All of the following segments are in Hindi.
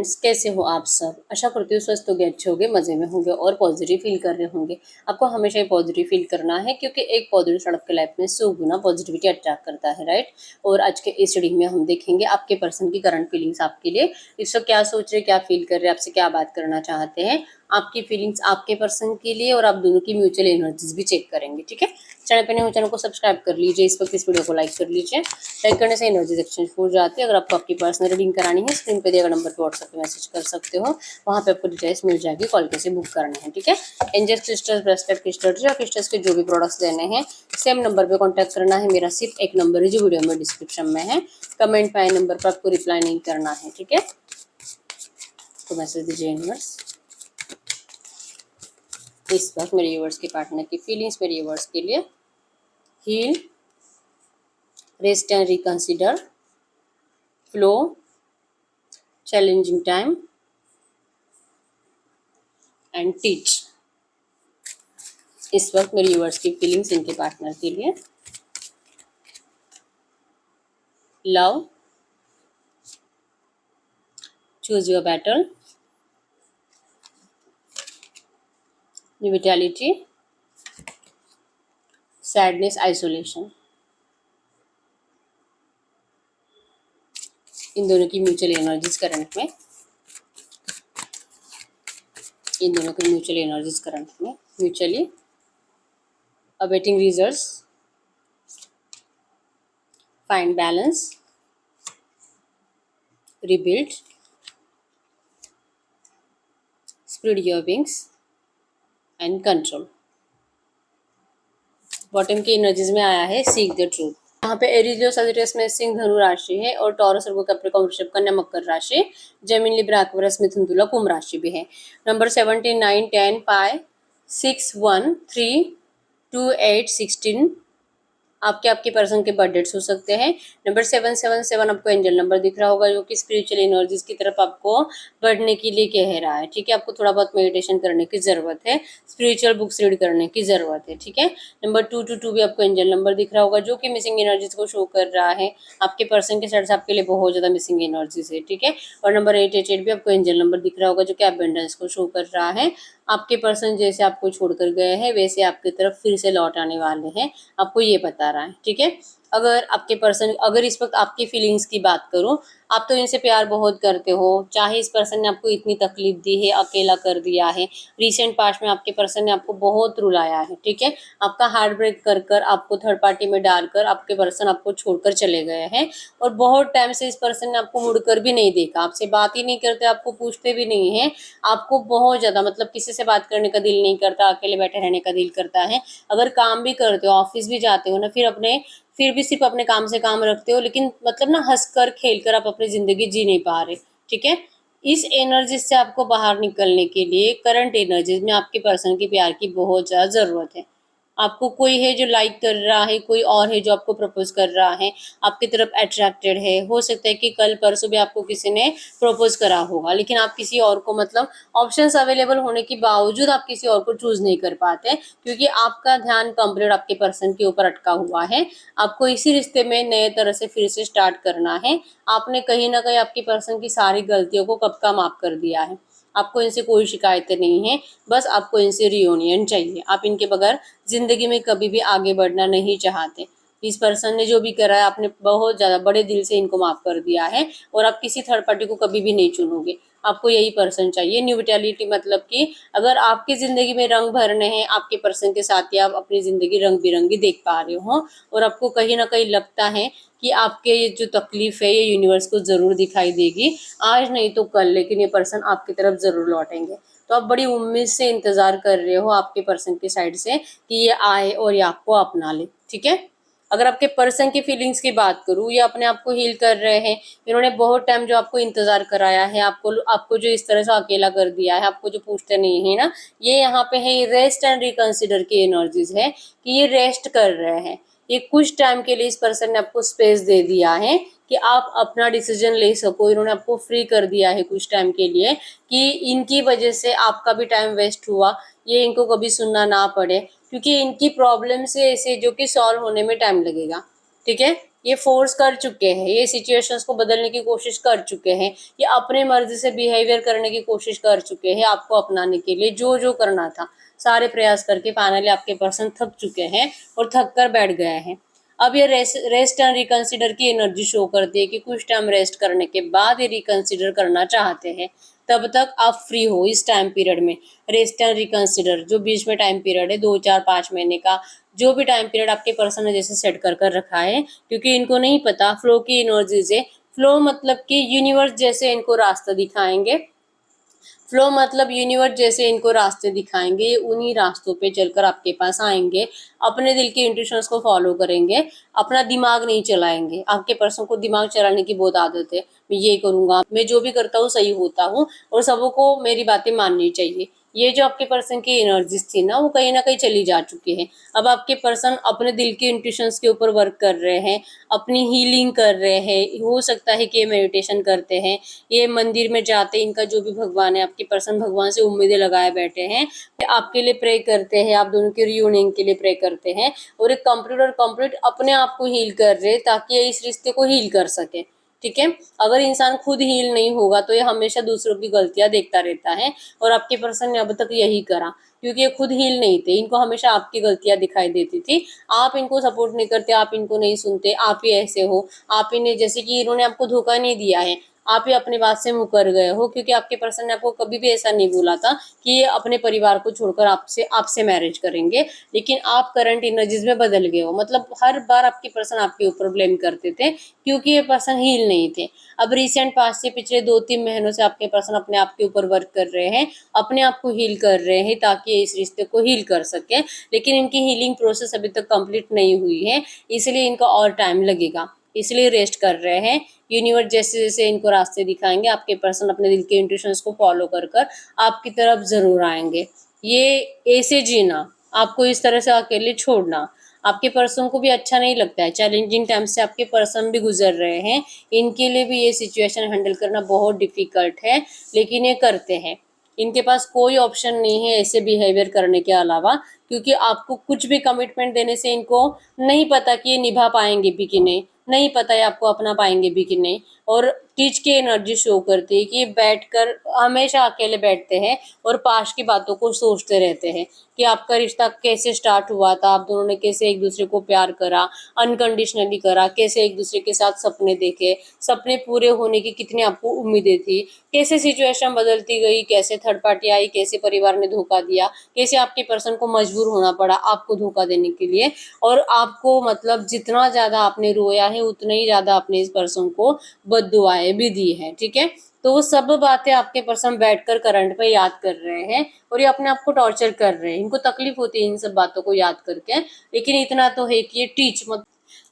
फ्रेंड्स, कैसे हो आप सब। आशा करती हूँ स्वस्थ होंगे, अच्छे होंगे, मज़े में होंगे और पॉजिटिव फील कर रहे होंगे। आपको हमेशा ही पॉजिटिव फील करना है क्योंकि एक पॉजिटिव सड़क की लाइफ में 100 गुना पॉजिटिविटी अट्रैक्ट करता है, राइट। और आज के इस रीडिंग में हम देखेंगे आपके पर्सन की करंट फीलिंग्स आपके लिए, इस वक्त क्या सोच रहे, क्या फील कर रहे हैं, आपसे क्या बात करना चाहते हैं, आपकी फीलिंग्स आपके पर्सन के लिए, और आप दोनों की म्यूचुअल एनर्जीज भी चेक करेंगे। ठीक है, चैनल पे नए हो चैनल को सब्सक्राइब कर लीजिए, इस वक्त इस वीडियो को लाइक कर लीजिए। लाइक करने से एनर्जीज एक्सचेंज हो जाती है। अगर आपको आपकी पर्सनल रीडिंग करानी है, स्क्रीन पे दिए गए नंबर पर व्हाट्सएप पे मैसेज कर सकते हो, वहाँ पे आपको डिटेल्स मिल जाएगी, कॉल कैसे बुक करना है। ठीक है, एंजल्स, क्रिस्टल्स, ब्रेसलेट, क्रिस्टल्स या क्रिस्टल्स के जो भी प्रोडक्ट्स लेने हैं सेम नंबर पे कांटेक्ट करना है। मेरा सिर्फ एक नंबर है जो वीडियो में डिस्क्रिप्शन में है, कमेंट पे आए नंबर पर आपको रिप्लाई नहीं करना है। ठीक है, तो मैसेज दीजिए यूनिवर्स। इस वक्त मेरे व्यूअर्स के पार्टनर की फीलिंग्स मेरे व्यूअर्स के लिए heal, rest and reconsider, flow, challenging time and teach. इस वक्त मेरे व्यूअर्स की फीलिंग्स इनके पार्टनर के लिए love, choose your battle, vitality, sadness, isolation. इन दोनों की म्यूचुअल एनर्जीज करंट में, इन दोनों की म्यूचुअल एनर्जीज करंट में mutually awaiting results, find balance, rebuild, spread your wings and control। Bottom की एनर्जीज में आया है सीक द ट्रूथ। यहाँ पे एरीज, लियो, सजिटेरियस में सिंह धनु राशि है, और टॉरस, वर्गो, कैप्रिकॉर्न, वृषभ, कन्या, मकर राशि, जेमिनी, लिब्रा, एक्वेरियस, मिथुन, तुला, कुंभ राशि भी है। नंबर 17, 9, 10, 5, 6, 1, 3, 2, 8, 16 आपके पर्सन के बर्थ डेट्स हो सकते हैं। नंबर 777 आपको एंजल नंबर दिख रहा होगा जो कि स्पिरिचुअल एनर्जीज की तरफ आपको बढ़ने के लिए कह रहा है। ठीक है, आपको थोड़ा बहुत मेडिटेशन करने की जरूरत है, स्पिरिचुअल बुक्स रीड करने की जरूरत है। ठीक है, नंबर 222 भी आपको एंजल नंबर दिख रहा होगा जो कि मिसिंग एनर्जीज को शो कर रहा है। आपके पर्सन के साइड से आपके लिए बहुत ज्यादा मिसिंग एनर्जीज है। ठीक है, और नंबर 888 भी आपको एंजल नंबर दिख रहा होगा जो कि अबंडेंस को शो कर रहा है। आपके पर्सन जैसे आपको छोड़कर गए हैं वैसे आपकी तरफ फिर से लौट आने वाले हैं, आपको ये बता रहा है। ठीक है, अगर आपके पर्सन, अगर इस वक्त आपकी फीलिंग्स की बात करूं, आप तो इनसे प्यार बहुत करते हो, चाहे इस पर्सन ने आपको इतनी तकलीफ दी है, अकेला कर दिया है, रिसेंट पास्ट में आपके पर्सन ने आपको बहुत रुलाया है। ठीक है, आपका हार्ट ब्रेक कर कर, आपको थर्ड पार्टी में डालकर आपके पर्सन आपको छोड़कर चले गए हैं, और बहुत टाइम से इस पर्सन ने आपको मुड़कर भी नहीं देखा, आपसे बात ही नहीं करते, आपको पूछते भी नहीं है, आपको बहुत ज्यादा मतलब किसी से बात करने का दिल नहीं करता, अकेले बैठे रहने का दिल करता है। अगर काम भी करते हो, ऑफिस भी जाते हो ना, फिर भी सिर्फ अपने काम से काम रखते हो, लेकिन मतलब ना हंसकर खेलकर आप अपनी जिंदगी जी नहीं पा रहे। ठीक है, इस एनर्जी से आपको बाहर निकलने के लिए करंट एनर्जीज में आपके पर्सन की प्यार की बहुत ज्यादा जरूरत है। आपको कोई है जो लाइक कर रहा है, कोई और है जो आपको प्रपोज कर रहा है, आपकी तरफ अट्रैक्टेड है। हो सकता है कि कल परसों भी आपको किसी ने प्रपोज करा होगा, लेकिन आप किसी और को मतलब ऑप्शंस अवेलेबल होने के बावजूद आप किसी और को चूज नहीं कर पाते, क्योंकि आपका ध्यान कंप्लीट आपके पर्सन के ऊपर अटका हुआ है। आपको इसी रिश्ते में नए तरह से फिर से स्टार्ट करना है। आपने कहीं ना कहीं आपकी पर्सन की सारी गलतियों को कब का माफ कर दिया है। आपको इनसे कोई शिकायतें नहीं है, बस आपको इनसे रियूनियन चाहिए। आप इनके बगैर जिंदगी में कभी भी आगे बढ़ना नहीं चाहते। इस पर्सन ने जो भी करा है आपने बहुत ज्यादा बड़े दिल से इनको माफ कर दिया है, और आप किसी थर्ड पार्टी को कभी भी नहीं चुनोगे। आपको यही पर्सन चाहिए। न्यू विटैलिटी मतलब कि अगर आपकी जिंदगी में रंग भरने हैं, आपके पर्सन के साथ ही आप अपनी जिंदगी रंग बिरंगी देख पा रहे हो, और आपको कहीं ना कहीं लगता है कि आपके ये जो तकलीफ है ये यूनिवर्स को जरूर दिखाई देगी, आज नहीं तो कल, लेकिन ये पर्सन आपकी तरफ जरूर लौटेंगे। तो आप बड़ी उम्मीद से इंतजार कर रहे हो आपके पर्सन की साइड से कि ये आए और ये आपको अपना ले। ठीक है, अगर आपके पर्सन की फीलिंग्स की बात करूँ, ये अपने आप को हील कर रहे हैं। इन्होंने बहुत टाइम जो आपको इंतजार कराया है, आपको आपको जो इस तरह से अकेला कर दिया है, आपको जो पूछते नहीं है ना, ये यहाँ पे है रेस्ट एंड रिकंसिडर की एनर्जीज है कि ये रेस्ट कर रहे हैं। ये कुछ टाइम के लिए इस पर्सन ने आपको स्पेस दे दिया है कि आप अपना डिसीजन ले सको। इन्होंने आपको फ्री कर दिया है कुछ टाइम के लिए कि इनकी वजह से आपका भी टाइम वेस्ट हुआ, ये इनको कभी सुनना ना पड़े, क्योंकि इनकी प्रॉब्लम से ऐसे जो कि सॉल्व होने में टाइम लगेगा। ठीक है, ये फोर्स कर चुके हैं, ये सिचुएशंस को बदलने की कोशिश कर चुके हैं, ये अपने मर्जी से बिहेवियर करने की कोशिश कर चुके हैं आपको अपनाने के लिए। जो जो करना था सारे प्रयास करके फाइनली आपके पर्सन थक चुके हैं और थक कर बैठ गए हैं। अब ये रेस्ट एंड रिकंसिडर की एनर्जी शो करती है कि कुछ टाइम रेस्ट करने के बाद ये रिकंसिडर करना चाहते हैं। तब तक आप फ्री हो इस टाइम पीरियड में। रेस्ट एंड रिकंसिडर जो बीच में टाइम पीरियड है 2 4 5 महीने का, जो भी टाइम पीरियड आपके पर्सन ने जैसे सेट कर रखा है, क्योंकि इनको नहीं पता फ्लो की एनर्जी से। फ्लो मतलब कि यूनिवर्स जैसे इनको रास्ता दिखाएंगे, फ्लो मतलब यूनिवर्स जैसे इनको रास्ते दिखाएंगे, ये उन्हीं रास्तों पे चलकर आपके पास आएंगे। अपने दिल के इंट्यूशंस को फॉलो करेंगे, अपना दिमाग नहीं चलाएंगे। आपके पर्सन को दिमाग चलाने की बहुत आदत है, मैं ये करूंगा, मैं जो भी करता हूँ सही होता हूँ और सबको मेरी बातें माननी चाहिए। ये जो आपके पर्सन की एनर्जीज थी ना वो ना कहीं चली जा चुकी है। अब आपके पर्सन अपने दिल के इंट्यूशंस के ऊपर वर्क कर रहे हैं, अपनी हीलिंग कर रहे हैं। हो सकता है कि ये मेडिटेशन करते हैं, ये मंदिर में जाते, इनका जो भी भगवान है, आपके पर्सन भगवान से उम्मीदें लगाए बैठे हैं, आपके लिए प्रे करते हैं, आप दोनों के रियूनियन के लिए प्रे करते हैं और एक कंप्लीट अपने आप को हील कर रहे हैं ताकि ये इस रिश्ते को हील कर सके। ठीक है, अगर इंसान खुद हील नहीं होगा तो ये हमेशा दूसरों की गलतियां देखता रहता है और आपके पर्सन ने अब तक यही करा, क्योंकि ये खुद हील नहीं थे, इनको हमेशा आपकी गलतियां दिखाई देती थी। आप इनको सपोर्ट नहीं करते, आप इनको नहीं सुनते, आप ही ऐसे हो, आप ही ने, जैसे कि इन्होंने आपको धोखा नहीं दिया है, आप ही अपनी बात से मुकर गए हो, क्योंकि आपके पर्सन ने आपको कभी भी ऐसा नहीं बोला था कि ये अपने परिवार को छोड़कर आपसे मैरिज करेंगे। लेकिन आप करंट एनर्जीज में बदल गए हो, मतलब हर बार आपके पर्सन आपके ऊपर ब्लेम करते थे क्योंकि ये पर्सन हील नहीं थे। अब रिसेंट पास्ट से पिछले 2 3 महीनों से आपके पर्सन अपने आप के ऊपर वर्क कर रहे हैं, अपने आप को हील कर रहे हैं ताकि इस रिश्ते को हील कर सके। लेकिन इनकी हीलिंग प्रोसेस अभी तक कंप्लीट नहीं हुई है, इसलिए इनका और टाइम लगेगा, इसलिए रेस्ट कर रहे हैं। यूनिवर्स जैसे जैसे इनको रास्ते दिखाएंगे, आपके पर्सन अपने दिल के इंट्यूशंस को फॉलो कर आपकी तरफ जरूर आएंगे। ये ऐसे जीना, आपको इस तरह से अकेले छोड़ना आपके पर्सन को भी अच्छा नहीं लगता है। चैलेंजिंग टाइम से आपके पर्सन भी गुजर रहे हैं, इनके लिए भी ये सिचुएशन हैंडल करना बहुत डिफिकल्ट है, लेकिन ये करते हैं। इनके पास कोई ऑप्शन नहीं है ऐसे बिहेवियर करने के अलावा, क्योंकि आपको कुछ भी कमिटमेंट देने से इनको नहीं पता कि ये निभा पाएंगे भी कि नहीं, नहीं पता है आपको अपना पाएंगे भी कि नहीं। और टीच की एनर्जी शो करती है कि बैठकर हमेशा अकेले बैठते हैं और पास्ट की बातों को सोचते रहते हैं कि आपका रिश्ता कैसे स्टार्ट हुआ था, आप दोनों ने कैसे एक दूसरे को प्यार करा, अनकंडीशनली करा, कैसे एक दूसरे के साथ सपने देखे, सपने पूरे होने की कितनी आपको उम्मीदें थी, कैसे सिचुएशन बदलती गई, कैसे थर्ड पार्टी आई, कैसे परिवार ने धोखा दिया, कैसे आपके पर्सन को मजबूर होना पड़ा आपको धोखा देने के लिए। और आपको मतलब जितना ज्यादा आपने रोया है उतना ही ज्यादा आपने इस पर्सन को बद्दुआएं भी दी है। ठीक है, तो वो सब बातें आपके पर्सन बैठकर करंट पे याद कर रहे हैं और ये अपने आप को टॉर्चर कर रहे हैं, इनको तकलीफ होती है इन सब बातों को याद करके। लेकिन इतना तो है कि ये टीच मत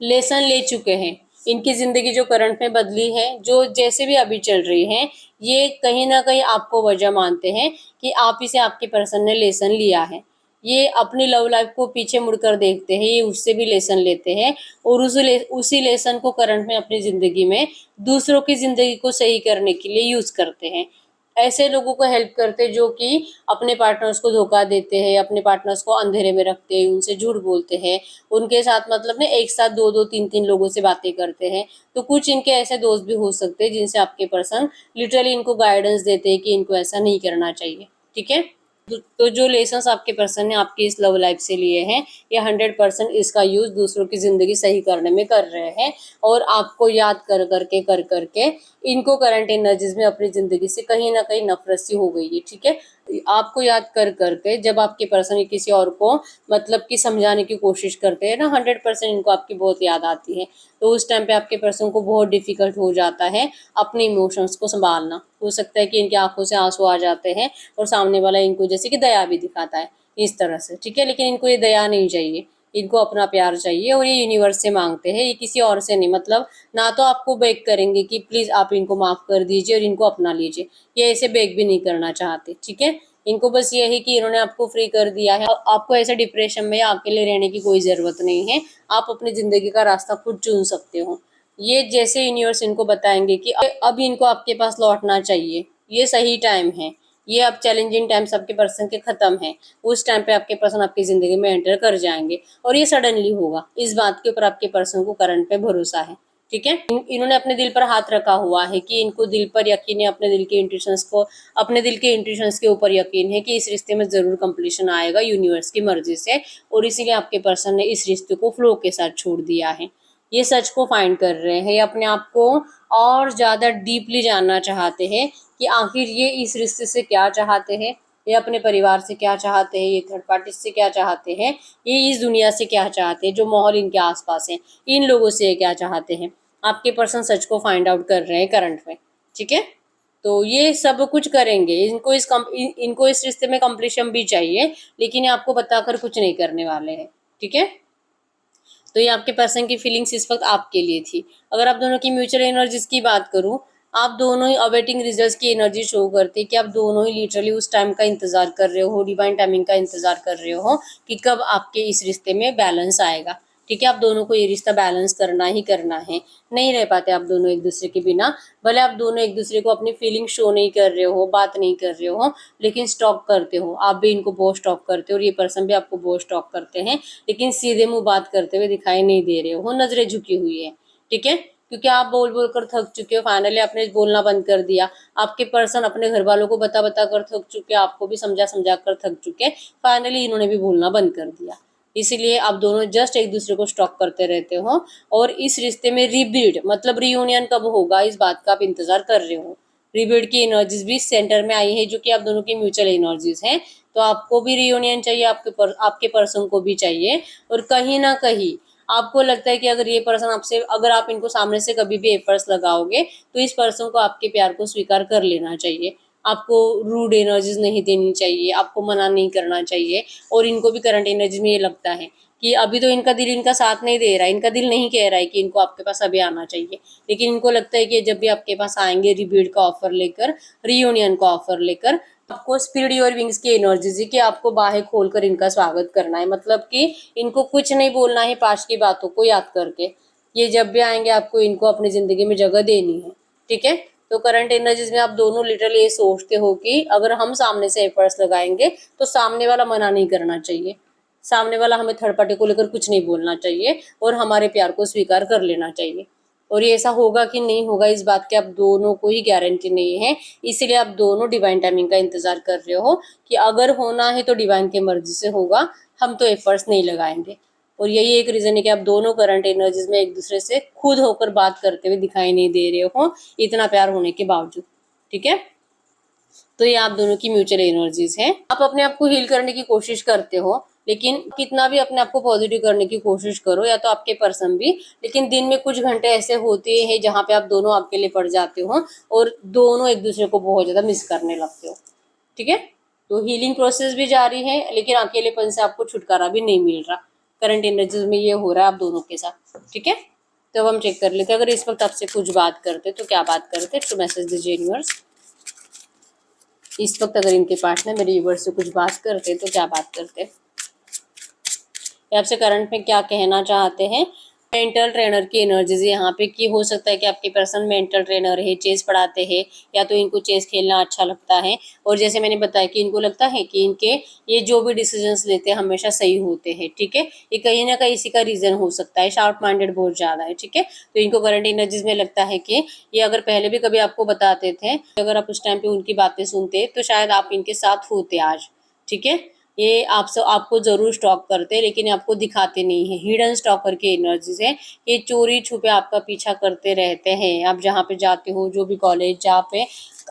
लेसन ले चुके हैं। इनकी जिंदगी जो करंट में बदली है, जो जैसे भी अभी चल रही है, ये कहीं ना कहीं आपको वजह मानते हैं कि आप इसे आपके पर्सन ने लेसन लिया है। ये अपनी लव लाइफ को पीछे मुड़कर देखते हैं, ये उससे भी लेसन लेते हैं और उसी लेसन को करंट में अपनी जिंदगी में दूसरों की जिंदगी को सही करने के लिए यूज करते हैं। ऐसे लोगों को हेल्प करते हैं जो कि अपने पार्टनर्स को धोखा देते हैं, अपने पार्टनर्स को अंधेरे में रखते हैं, उनसे झूठ बोलते हैं, उनके साथ मतलब ना एक साथ दो दो तीन तीन लोगों से बातें करते हैं। तो कुछ इनके ऐसे दोस्त भी हो सकते हैं जिनसे आपके पर्सन लिटरली इनको गाइडेंस देते हैं कि इनको ऐसा नहीं करना चाहिए। ठीक है, तो जो लेसन्स आपके पर्सन ने आपकी इस लव लाइफ से लिए हैं, ये 100% इसका यूज दूसरों की जिंदगी सही करने में कर रहे हैं और आपको याद कर करके इनको करंट एनर्जीज में अपनी जिंदगी से कहीं ना कहीं नफरत सी हो गई है। ठीक है, आपको याद कर करके जब आपके पर्सन किसी और को मतलब कि समझाने की कोशिश करते हैं ना, 100% इनको आपकी बहुत याद आती है। तो उस टाइम पे आपके पर्सन को बहुत डिफिकल्ट हो जाता है अपने इमोशंस को संभालना। हो सकता है कि इनकी आंखों से आंसू आ जाते हैं और सामने वाला इनको जैसे कि दया भी दिखाता है इस तरह से। ठीक है, लेकिन इनको ये दया नहीं चाहिए, इनको अपना प्यार चाहिए और ये यूनिवर्स से मांगते हैं, ये किसी और से नहीं। मतलब ना तो आपको बेग करेंगे कि प्लीज आप इनको माफ कर दीजिए और इनको अपना लीजिए, ये ऐसे बेग भी नहीं करना चाहते। ठीक है, इनको बस ये है कि इन्होंने आपको फ्री कर दिया है, आपको ऐसे डिप्रेशन में या अकेले रहने की कोई जरूरत नहीं है, आप अपनी जिंदगी का रास्ता खुद चुन सकते हो। ये जैसे यूनिवर्स इनको बताएंगे कि अब इनको आपके पास लौटना चाहिए, ये सही टाइम है, ये अब चैलेंजिंग टाइम्स आपके पर्सन के खत्म है, उस टाइम पे आपके पर्सन आपकी जिंदगी में एंटर कर जाएंगे और ये सडनली होगा। इस बात के ऊपर आपके पर्सन को करंट पे भरोसा है। ठीक है, इन्होंने अपने दिल पर हाथ रखा हुआ है कि इनको दिल पर यकीन है, अपने दिल के इंट्यूशंस के ऊपर यकीन है कि इस रिश्ते में जरूर कंप्लीशन आएगा यूनिवर्स की मर्जी से, और इसीलिए आपके पर्सन ने इस रिश्ते को फ्लो के साथ छोड़ दिया है। ये सच को फाइंड कर रहे हैं, ये अपने आप को और ज्यादा डीपली जानना चाहते हैं कि आखिर ये इस रिश्ते से क्या चाहते हैं, ये अपने परिवार से क्या चाहते हैं, ये थर्ड पार्टी से क्या चाहते हैं, ये इस दुनिया से क्या चाहते हैं, जो माहौल इनके आसपास है इन लोगों से ये क्या चाहते हैं। आपके पर्सन सच को फाइंड आउट कर रहे हैं करंट में। ठीक है, तो ये सब कुछ करेंगे। इनको इस रिश्ते में कंप्लीशन भी चाहिए, लेकिन ये आपको बताकर कुछ नहीं करने वाले हैं। ठीक है, तो ये आपके पर्सन की फीलिंग्स इस वक्त आपके लिए थी। अगर आप दोनों की म्यूचुअल एनर्जीज की बात करूं, आप दोनों ही अवेटिंग रिजल्ट्स की एनर्जी शो करती है कि आप दोनों ही लिटरली उस टाइम का इंतजार कर रहे हो, डिवाइन टाइमिंग का इंतजार कर रहे हो कि कब आपके इस रिश्ते में बैलेंस आएगा। ठीक है, आप दोनों को ये रिश्ता बैलेंस करना ही करना है। नहीं रह पाते आप दोनों एक दूसरे के बिना। भले आप दोनों एक दूसरे को अपनी फीलिंग शो नहीं कर रहे हो, बात नहीं कर रहे हो, लेकिन स्टॉक करते हो। आप भी इनको बहुत स्टॉक करते हो और ये पर्सन भी आपको बहुत स्टॉक करते हैं, लेकिन सीधे मुंह बात करते हुए दिखाई नहीं दे रहे हो, नजरें झुकी हुई है। ठीक है, क्योंकि आप बोल बोल कर थक चुके हो, फाइनली आपने बोलना बंद कर दिया। आपके पर्सन अपने घर वालों को बता बता कर थक चुके, आपको भी समझा समझा कर थक चुके, फाइनली इन्होंने भी बोलना बंद कर दिया। इसीलिए आप दोनों जस्ट एक दूसरे को स्टॉक करते रहते हो, और इस रिश्ते में रीबिल्ड मतलब रीयूनियन कब होगा इस बात का आप इंतजार कर रहे हो। रीबिल्ड की एनर्जीज भी सेंटर में आई है, जो कि आप दोनों की म्यूचुअल एनर्जीज हैं। तो आपको भी रीयूनियन चाहिए, आपके पर्सन को भी चाहिए। और कहीं ना कहीं आपको लगता है कि अगर ये पर्सन आपसे, अगर आप इनको सामने से कभी भी एफर्ट्स लगाओगे, तो इस पर्सन को आपके प्यार को स्वीकार कर लेना चाहिए। आपको रूड एनर्जीज नहीं देनी चाहिए, आपको मना नहीं करना चाहिए। और इनको भी करंट एनर्जी में ये लगता है कि अभी तो इनका दिल इनका साथ नहीं दे रहा है, इनका दिल नहीं कह रहा है कि इनको आपके पास अभी आना चाहिए, लेकिन इनको लगता है कि जब भी आपके पास आएंगे रिबील्ड का ऑफर लेकर, रीयूनियन का ऑफर लेकर, आपको स्पिरिट योर विंग्स की एनर्जी है कि आपको बाहें खोलकर इनका स्वागत करना है। मतलब कि इनको कुछ नहीं बोलना है, पास की बातों को याद करके ये जब भी आएंगे आपको इनको अपनी जिंदगी में जगह देनी है। ठीक है, तो करंट एनर्जीज में आप दोनों लिटरली ये सोचते हो कि अगर हम सामने से एफर्ट्स लगाएंगे तो सामने वाला मना नहीं करना चाहिए, सामने वाला हमें थर्ड पार्टी को लेकर कुछ नहीं बोलना चाहिए, और हमारे प्यार को स्वीकार कर लेना चाहिए। और ये ऐसा होगा कि नहीं होगा इस बात की आप दोनों को ही गारंटी नहीं है। इसीलिए आप दोनों डिवाइन टाइमिंग का इंतजार कर रहे हो कि अगर होना है तो डिवाइन की मर्जी से होगा, हम तो एफर्ट्स नहीं लगाएंगे। और यही एक रीजन है कि आप दोनों करंट एनर्जीज में एक दूसरे से खुद होकर बात करते हुए दिखाई नहीं दे रहे हो, इतना प्यार होने के बावजूद। ठीक है, तो ये आप दोनों की म्यूचुअल एनर्जीज है। आप अपने आप को हील करने की कोशिश करते हो, लेकिन कितना भी अपने आप को पॉजिटिव करने की कोशिश करो, या तो आपके पर्सन भी, लेकिन दिन में कुछ घंटे ऐसे होते हैं जहाँ पे आप दोनों अकेले पड़ जाते हो और दोनों एक दूसरे को बहुत ज्यादा मिस करने लगते हो। ठीक है, तो हीलिंग प्रोसेस भी जारी है, लेकिन अकेलेपन से आपको छुटकारा भी नहीं मिल रहा। करंट एनर्जीज में ये हो रहा है आप दोनों के साथ। ठीक है, तो अब हम चेक कर लेते हैं अगर इस वक्त आपसे कुछ बात करते तो क्या बात करते। तो मैसेज दीजिए यूनिवर्स, इस वक्त अगर इनके पार्टनर मेरे व्यूअर्स से कुछ बात करते तो क्या बात करते, आपसे करंट में क्या कहना चाहते हैं। मेंटल ट्रेनर की एनर्जीज यहाँ पे कि हो सकता है कि आपके पर्सन मेंटल ट्रेनर है, चेस पढ़ाते हैं, या तो इनको चेस खेलना अच्छा लगता है। और जैसे मैंने बताया कि इनको लगता है कि इनके ये जो भी डिसीजंस लेते हैं हमेशा सही होते हैं। ठीक है, ये कहीं ना कहीं इसी का रीजन हो सकता है, शार्प माइंडेड बहुत ज्यादा है। ठीक है, तो इनको करंट एनर्जीज में लगता है कि ये अगर पहले भी कभी आपको बताते थे, अगर आप उस टाइम पे उनकी बातें सुनते तो शायद आप इनके साथ होते आज। ठीक है, ये आपको जरूर स्टॉक करते हैं, लेकिन आपको दिखाते नहीं है। हिडन स्टॉकर की एनर्जीज है, ये चोरी छुपे आपका पीछा करते रहते हैं। आप जहाँ पे जाते हो, जो भी कॉलेज जहाँ पे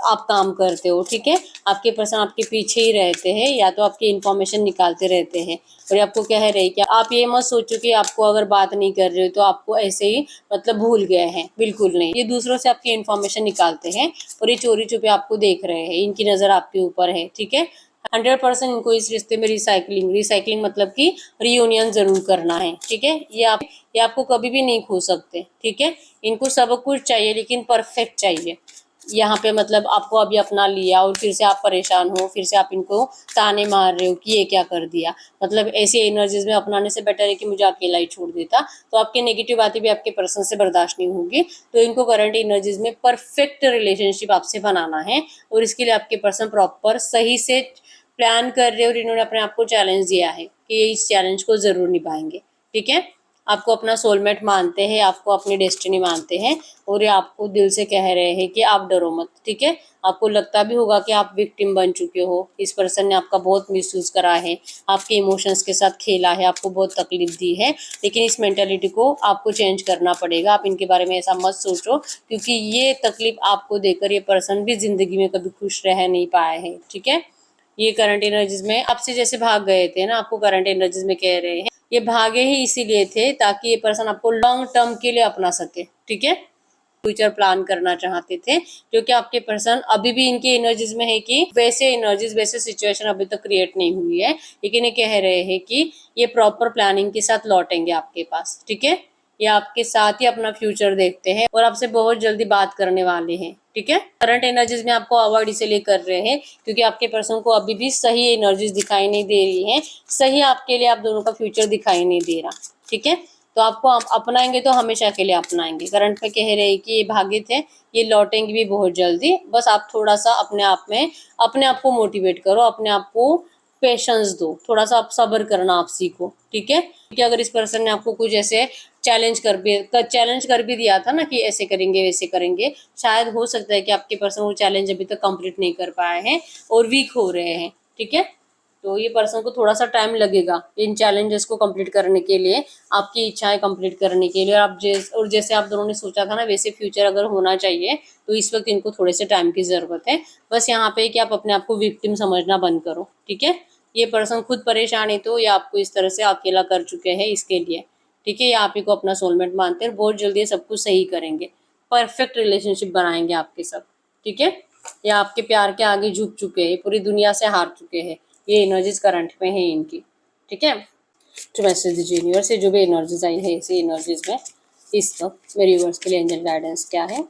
आप काम करते हो, ठीक है, आपके पर्सन आपके पीछे ही रहते हैं, या तो आपकी इन्फॉर्मेशन निकालते रहते हैं। और आपको कह रहे हैं कि आप ये मत सोचो कि आपको अगर बात नहीं कर रहे हो तो आपको ऐसे ही मतलब भूल गए हैं, बिल्कुल नहीं। ये दूसरों से आपकी इन्फॉर्मेशन निकालते हैं और ये चोरी छुपे आपको देख रहे हैं, इनकी नजर आपके ऊपर है। ठीक है, 100% इनको इस रिश्ते में रिसाइकलिंग मतलब कि रियूनियन जरूर करना है। ठीक है, ये आपको कभी भी नहीं खो सकते। ठीक है, इनको सब कुछ चाहिए लेकिन परफेक्ट चाहिए। यहाँ पे मतलब आपको अभी अपना लिया और फिर से आप परेशान हो, फिर से आप इनको ताने मार रहे हो कि ये क्या कर दिया। मतलब ऐसी एनर्जीज में अपनाने से बेटर है कि मुझे अकेला ही छोड़ देता। तो आपकी नेगेटिव बातें भी आपके पर्सन से बर्दाश्त नहीं होगी। तो इनको करंट एनर्जीज में परफेक्ट रिलेशनशिप आपसे बनाना है और इसके लिए आपके पर्सन प्रॉपर सही से प्लान कर रहे हैं और इन्होंने अपने आप को चैलेंज दिया है कि ये इस चैलेंज को जरूर निभाएंगे। ठीक है, आपको अपना सोलमेट मानते हैं, आपको अपनी डेस्टिनी मानते हैं और ये आपको दिल से कह रहे हैं कि आप डरो मत। ठीक है, आपको लगता भी होगा कि आप विक्टिम बन चुके हो, इस पर्सन ने आपका बहुत मिसयूज करा है, आपके इमोशंस के साथ खेला है, आपको बहुत तकलीफ दी है, लेकिन इस मेंटालिटी को आपको चेंज करना पड़ेगा। आप इनके बारे में ऐसा मत सोचो, क्योंकि ये तकलीफ आपको देकर ये पर्सन भी जिंदगी में कभी खुश रह नहीं पाए हैं। ठीक है, ये करंट एनर्जीज में आपसे जैसे भाग गए थे ना, आपको करंट एनर्जीज में कह रहे हैं ये भागे ही इसीलिए थे ताकि ये पर्सन आपको लॉन्ग टर्म के लिए अपना सके। ठीक है, फ्यूचर प्लान करना चाहते थे, क्योंकि आपके पर्सन अभी भी इनकी एनर्जीज में है कि वैसे एनर्जीज वैसे सिचुएशन अभी तक क्रिएट नहीं हुई है, लेकिन ये कह रहे हैं कि ये प्रॉपर प्लानिंग के साथ लौटेंगे आपके पास। ठीक है, ये आपके साथ ही अपना फ्यूचर देखते हैं और आपसे बहुत जल्दी बात करने वाले हैं। ठीक है, करंट एनर्जीज में आपको अवॉइड इसलिए कर रहे हैं क्योंकि आपके पर्सन को अभी भी सही एनर्जीज दिखाई नहीं दे रही है, सही आपके लिए आप दोनों का फ्यूचर दिखाई नहीं दे रहा। ठीक है, तो आपको आप अपनाएंगे तो हमेशा के लिए अपनाएंगे। करंट में कह रहे हैं कि ये भागे थे, ये लौटेंगे भी बहुत जल्दी। बस आप थोड़ा सा अपने आप में अपने आप को मोटिवेट करो, अपने आप को पेशेंस दो, थोड़ा सा आप सब्र करना आप सीखो। ठीक है, क्योंकि अगर इस पर्सन ने आपको कुछ ऐसे चैलेंज कर भी दिया था ना कि ऐसे करेंगे वैसे करेंगे, शायद हो सकता है कि आपके पर्सन वो चैलेंज अभी तक कंप्लीट नहीं कर पाए हैं और वीक हो रहे हैं। ठीक है, तो ये पर्सन को थोड़ा सा टाइम लगेगा इन चैलेंजेस को कंप्लीट करने के लिए, आपकी इच्छाएं कंप्लीट करने के लिए। और जैसे आप दोनों ने सोचा था ना वैसे फ्यूचर अगर होना चाहिए, तो इस वक्त इनको थोड़े से टाइम की जरूरत है। बस यहाँ पे कि आप अपने आप को विक्टिम समझना बंद करो। ठीक है, ये पर्सन खुद परेशान है तो ये आपको इस तरह से अकेला कर चुके हैं इसके लिए। ठीक है, ये आप ही को अपना सोलमेट मानते हैं, बहुत जल्दी ये सब कुछ सही करेंगे, परफेक्ट रिलेशनशिप बनाएंगे आपके सब। ठीक है, ये आपके प्यार के आगे झुक चुके हैं, पूरी दुनिया से हार चुके हैं। ये एनर्जीज करंट में है इनकी। ठीक है, तो मैसेज दीजिए यूनिवर्स से जो भी एनर्जीज आई है इसी एनर्जीज में इस वक्त मेरे यूनिवर्स के लिए एंजल गाइडेंस क्या है।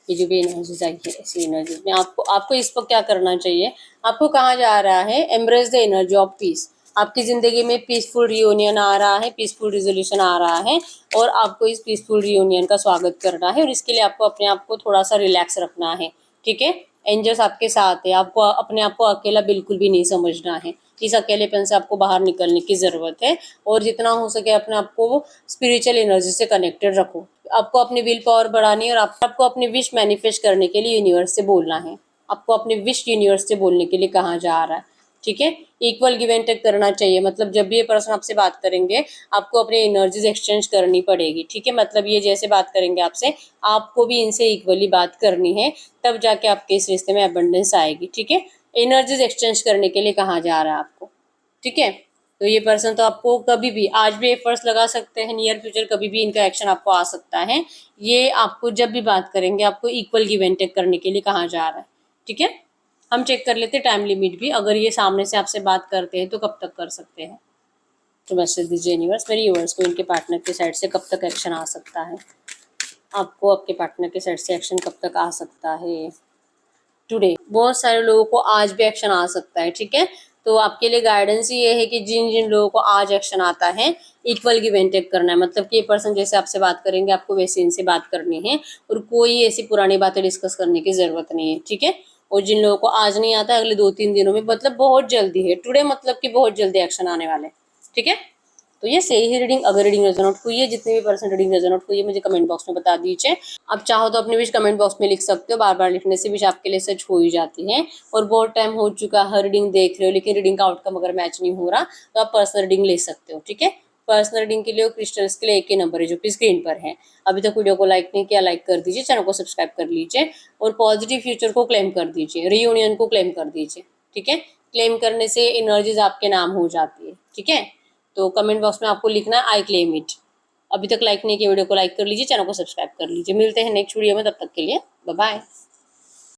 ये जो भी एनर्जीज आई है इसी एनर्जीज में आपको इस वक्त क्या करना चाहिए, आपको कहा जा रहा है embrace the energy of peace. आपकी जिंदगी में पीसफुल रियूनियन आ रहा है, पीसफुल रिजोल्यूशन आ रहा है और आपको इस पीसफुल रियूनियन का स्वागत करना है और इसके लिए आपको अपने आप को थोड़ा सा रिलैक्स रखना है। ठीक है, एंजल्स आपके साथ है, आपको अपने आप को अकेला बिल्कुल भी नहीं समझना है। इस अकेलेपन से आपको बाहर निकलने की ज़रूरत है और जितना हो सके अपने आप को स्पिरिचुअल एनर्जी से कनेक्टेड रखो। आपको अपनी विल पावर बढ़ानी है और आपको अपनी विश मैनिफेस्ट करने के लिए यूनिवर्स से बोलना है। आपको अपनी विश यूनिवर्स से बोलने के लिए कहा जा रहा है। ठीक है, इक्वल गिव एंड टेक करना चाहिए। मतलब जब भी ये पर्सन आपसे बात करेंगे आपको अपनी एनर्जीज एक्सचेंज करनी पड़ेगी। ठीक है, मतलब ये जैसे बात करेंगे आपसे, आपको भी इनसे इक्वली बात करनी है, तब जाके आपके इस रिश्ते में अबंडेंस आएगी। ठीक है, एनर्जीज एक्सचेंज करने के लिए कहा जा रहा है आपको। ठीक है, तो ये पर्सन तो आपको कभी भी आज भी एफर्ट्स लगा सकते हैं, नियर फ्यूचर कभी भी इनका एक्शन आपको आ सकता है। ये आपको जब भी बात करेंगे आपको इक्वल गिव एंड टेक करने के लिए कहा जा रहा है। ठीक है, हम चेक कर लेते हैं टाइम लिमिट भी, अगर ये सामने से आपसे बात करते हैं तो कब तक कर सकते हैं। तो मैसेज दीजिए यूनिवर्स मेरे यूनिवर्स को इनके पार्टनर की साइड से कब तक एक्शन आ सकता है, आपको आपके पार्टनर की साइड से एक्शन कब तक आ सकता है टुडे। बहुत सारे लोगों को आज भी एक्शन आ सकता है। ठीक है, तो आपके लिए गाइडेंस ये है कि जिन जिन लोगों को आज एक्शन आता है इक्वल गिव एंड टेक करना है। मतलब कि ये पर्सन जैसे आपसे बात करेंगे आपको वैसे इनसे बात करनी है और कोई ऐसी पुरानी बातें डिस्कस करने की जरूरत नहीं है। ठीक है, और जिन लोगों को आज नहीं आता अगले 2-3 दिनों में, मतलब बहुत जल्दी है टुडे, मतलब कि बहुत जल्दी एक्शन आने वाले। ठीक है, तो ये सही ही रीडिंग। अगर रीडिंग रेजोनेट हुई है, जितने भी पर्सन रीडिंग रेजोनेट हुई है मुझे कमेंट बॉक्स में बता दीजिए। आप चाहो तो अपनी विश कमेंट बॉक्स में लिख सकते हो, बार बार लिखने से विश आपके लिए सच हो ही जाती है। और बहुत टाइम हो चुका हर रीडिंग देख रहे हो लेकिन रीडिंग का आउटकम अगर मैच नहीं हो रहा तो आप पर्सनल रीडिंग ले सकते हो। ठीक है, पर्सनल रीडिंग के लिए और क्रिस्टल्स के लिए एक ही नंबर है जो कि स्क्रीन पर है। अभी तक वीडियो को लाइक नहीं किया, लाइक कर दीजिए, चैनल को सब्सक्राइब कर लीजिए और पॉजिटिव फ्यूचर को क्लेम कर दीजिए, रियूनियन को क्लेम कर दीजिए। ठीक है, क्लेम करने से एनर्जीज आपके नाम हो जाती है। ठीक है, तो कमेंट बॉक्स में आपको लिखना है आई क्लेम इट। अभी तक लाइक नहीं किया वीडियो को लाइक कर लीजिए, चैनल को सब्सक्राइब कर लीजिए। मिलते हैं नेक्स्ट वीडियो में, तब तक के लिए बाय बाय।